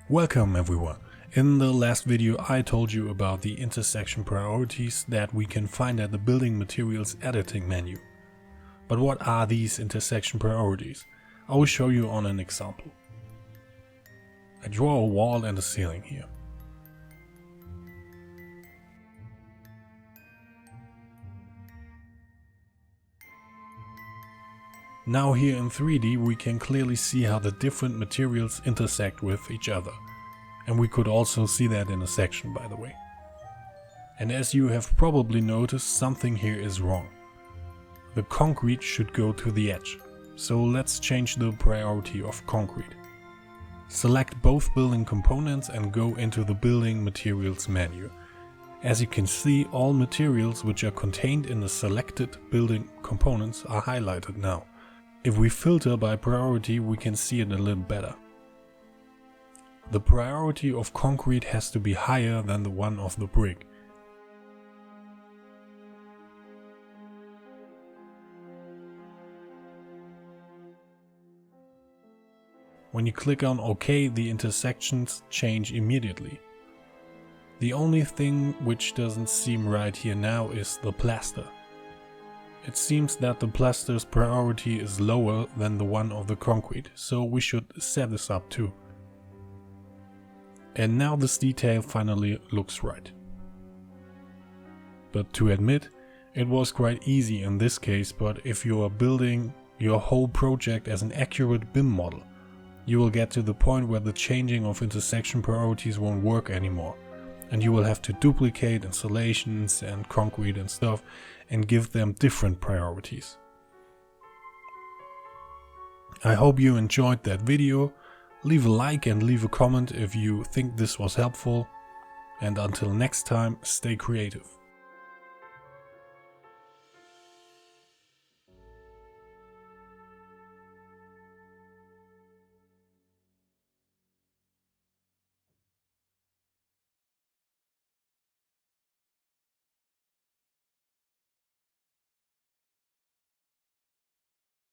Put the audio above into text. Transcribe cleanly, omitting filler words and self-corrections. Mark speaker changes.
Speaker 1: Welcome everyone. In the last video I told you about the intersection priorities that we can find at the building materials editing menu. But what are these intersection priorities? I will show you on an example. I draw a wall and a ceiling here. Now here in 3D we can clearly see how the different materials intersect with each other. And we could also see that in a section, by the way. And as you have probably noticed, something here is wrong. The concrete should go to the edge. So let's change the priority of concrete. Select both building components and go into the building materials menu. As you can see, all materials which are contained in the selected building components are highlighted now. If we filter by priority, we can see it a little better. The priority of concrete has to be higher than the one of the brick. When you click on OK, the intersections change immediately. The only thing which doesn't seem right here now is the plaster. It seems that the plaster's priority is lower than the one of the concrete, so we should set this up too. And now this detail finally looks right. But to admit, it was quite easy in this case, but if you are building your whole project as an accurate BIM model, you will get to the point where the changing of intersection priorities won't work anymore. And you will have to duplicate installations and concrete and stuff and give them different priorities. I hope you enjoyed that video. Leave a like and leave a comment if you think this was helpful. And until next time, stay creative.